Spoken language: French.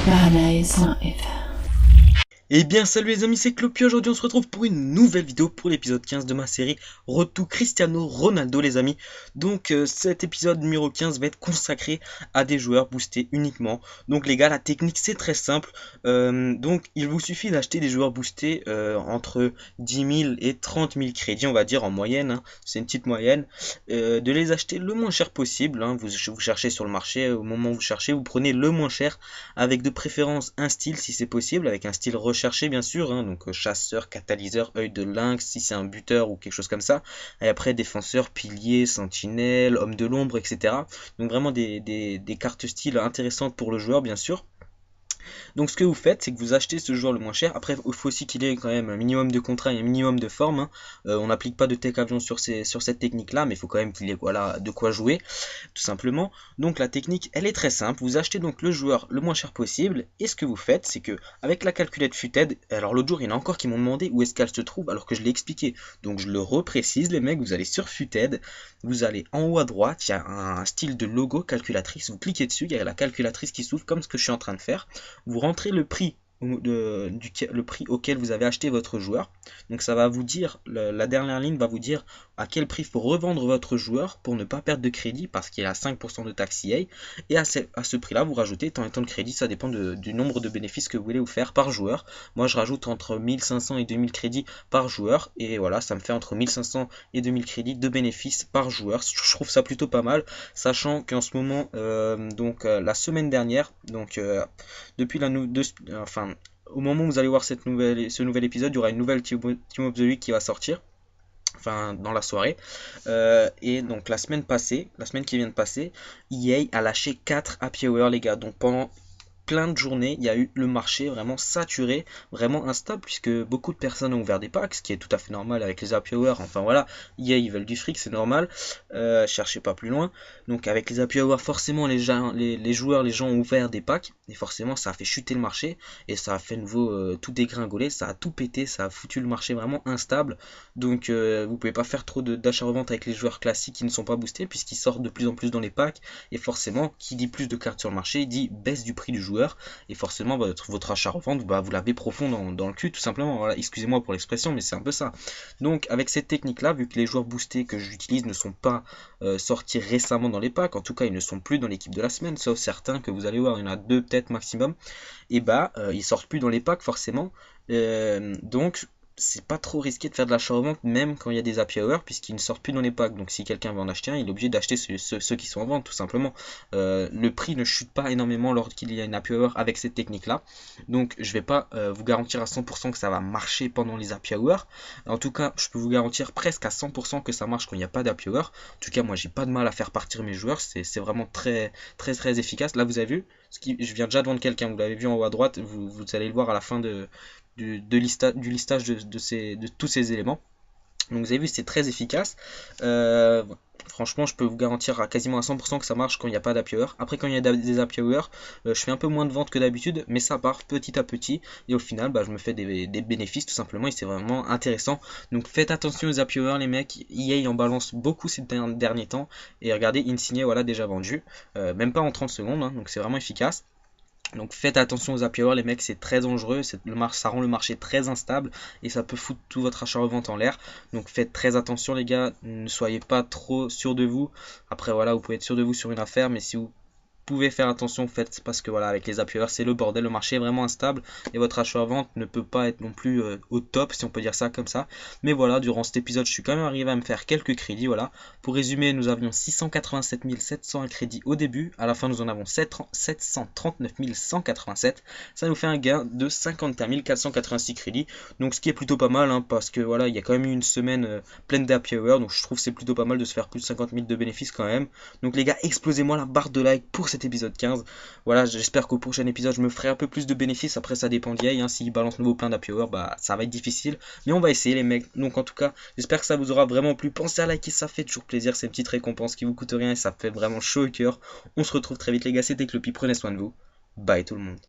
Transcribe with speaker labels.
Speaker 1: Paradise.fr.
Speaker 2: Eh bien salut les amis, c'est Clopio. Aujourd'hui on se retrouve pour une nouvelle vidéo pour l'épisode 15 de ma série Road to Cristiano Ronaldo les amis. Donc cet épisode numéro 15 va être consacré à des joueurs boostés uniquement. Donc les gars, la technique c'est très simple. Donc il vous suffit d'acheter des joueurs boostés entre 10 000 et 30 000 crédits on va dire en moyenne, hein. C'est une petite moyenne. De les acheter le moins cher possible, hein. Vous cherchez sur le marché, au moment où vous cherchez, vous prenez le moins cher avec de préférence un style si c'est possible, avec un style recherché bien sûr, hein, donc chasseur, catalyseur, œil de lynx si c'est un buteur ou quelque chose comme ça, et après défenseur, pilier, sentinelle, homme de l'ombre, etc. Donc vraiment des cartes style intéressantes pour le joueur bien sûr. Donc ce que vous faites, c'est que vous achetez ce joueur le moins cher. Après, il faut aussi qu'il ait quand même un minimum de contrat et un minimum de forme, hein. On n'applique pas de tech avion sur cette technique-là, mais il faut quand même qu'il ait voilà, de quoi jouer, tout simplement. Donc la technique, elle est très simple. Vous achetez donc le joueur le moins cher possible. Et ce que vous faites, c'est que avec la calculette Futed, alors l'autre jour, il y en a encore qui m'ont demandé où est-ce qu'elle se trouve, alors que je l'ai expliqué. Donc je le reprécise, les mecs, vous allez sur Futed, vous allez en haut à droite, il y a un style de logo calculatrice. Vous cliquez dessus, il y a la calculatrice qui s'ouvre comme ce que je suis en train de faire. Vous rentrez le prix auquel vous avez acheté votre joueur. Donc ça va vous dire, la dernière ligne va vous dire à quel prix il faut revendre votre joueur pour ne pas perdre de crédit parce qu'il a 5% de taxe EA. Et à ce prix là vous rajoutez tant et tant de crédit, ça dépend du nombre de bénéfices que vous voulez vous faire par joueur. Moi je rajoute entre 1500 et 2000 crédits par joueur, et voilà, ça me fait entre 1500 et 2000 crédits de bénéfices par joueur. Je trouve ça plutôt pas mal, sachant qu'en ce moment la semaine dernière, depuis au moment où vous allez voir ce nouvel épisode, il y aura une nouvelle Team of the Week qui va sortir, enfin dans la soirée. Et donc la semaine qui vient de passer, EA a lâché 4 happy hour les gars. Donc pendant plein de journées, il y a eu le marché vraiment saturé, vraiment instable, puisque beaucoup de personnes ont ouvert des packs, ce qui est tout à fait normal avec les happy hours. Enfin voilà, EA ils veulent du fric, c'est normal, cherchez pas plus loin. Donc avec les happy hours, forcément les gens ont ouvert des packs, et forcément ça a fait chuter le marché, et ça a fait nouveau tout dégringoler, ça a tout pété, ça a foutu le marché vraiment instable. Donc vous pouvez pas faire trop d'achat-revente avec les joueurs classiques qui ne sont pas boostés, puisqu'ils sortent de plus en plus dans les packs, et forcément qui dit plus de cartes sur le marché dit baisse du prix du joueur, et forcément votre achat-revente, vous l'avez profond dans le cul tout simplement. Voilà, excusez-moi pour l'expression, mais c'est un peu ça. Donc avec cette technique là, vu que les joueurs boostés que j'utilise ne sont pas sortis récemment dans les packs, en tout cas ils ne sont plus dans l'équipe de la semaine, sauf certains que vous allez voir, il y en a 2 peut-être maximum, et ils sortent plus dans les packs forcément. Donc c'est pas trop risqué de faire de l'achat-revente même quand il y a des happy hours, puisqu'ils ne sortent plus dans les packs. Donc si quelqu'un veut en acheter un, il est obligé d'acheter ceux qui sont en vente tout simplement. Le prix ne chute pas énormément lorsqu'il y a une happy hour avec cette technique là. Donc je vais pas vous garantir à 100% que ça va marcher pendant les happy hours. En tout cas je peux vous garantir presque à 100% que ça marche quand il n'y a pas d'happy hour. En tout cas moi j'ai pas de mal à faire partir mes joueurs, c'est vraiment très efficace. Là vous avez vu, je viens déjà de vendre quelqu'un, vous l'avez vu en haut à droite, vous allez le voir à la fin du listage de tous ces éléments. Donc vous avez vu, c'est très efficace. Franchement, je peux vous garantir à quasiment à 100% que ça marche quand il n'y a pas d'happy hour. Après, quand il y a des happy hour, je fais un peu moins de ventes que d'habitude, mais ça part petit à petit, et au final je me fais des bénéfices tout simplement, et c'est vraiment intéressant. Donc faites attention aux happy hour les mecs. EA en balance beaucoup ces derniers temps, et regardez, Insigne voilà déjà vendu, même pas en 30 secondes, hein, donc c'est vraiment efficace. Donc faites attention aux happy hours les mecs, c'est très dangereux, ça rend le marché très instable, et ça peut foutre tout votre achat-revente en l'air. Donc faites très attention les gars, ne soyez pas trop sûr de vous. Après voilà, vous pouvez être sûr de vous sur une affaire, mais si vous pouvez faire attention, faites, parce que voilà, avec les happy hours c'est le bordel, le marché est vraiment instable, et votre achat-vente ne peut pas être non plus au top, si on peut dire ça comme ça. Mais voilà, durant cet épisode je suis quand même arrivé à me faire quelques crédits. Voilà, pour résumer, nous avions 687 701 crédits au début, à la fin nous en avons 739 187, ça nous fait un gain de 51 486 crédits. Donc ce qui est plutôt pas mal, hein, parce que voilà, il y a quand même eu une semaine pleine d'happy hours, donc je trouve que c'est plutôt pas mal de se faire plus de 50 000 de bénéfices quand même. Donc les gars, explosez-moi la barre de like pour cet épisode 15. Voilà, j'espère qu'au prochain épisode je me ferai un peu plus de bénéfices. Après ça dépend d'IA, hein. S'il balance nouveau plein d'happy hour, ça va être difficile, mais on va essayer les mecs. Donc en tout cas j'espère que ça vous aura vraiment plu. Pensez à liker, ça fait toujours plaisir, c'est une petite récompense qui vous coûte rien et ça fait vraiment chaud au cœur. On se retrouve très vite les gars, c'était Clopi, prenez soin de vous, bye tout le monde.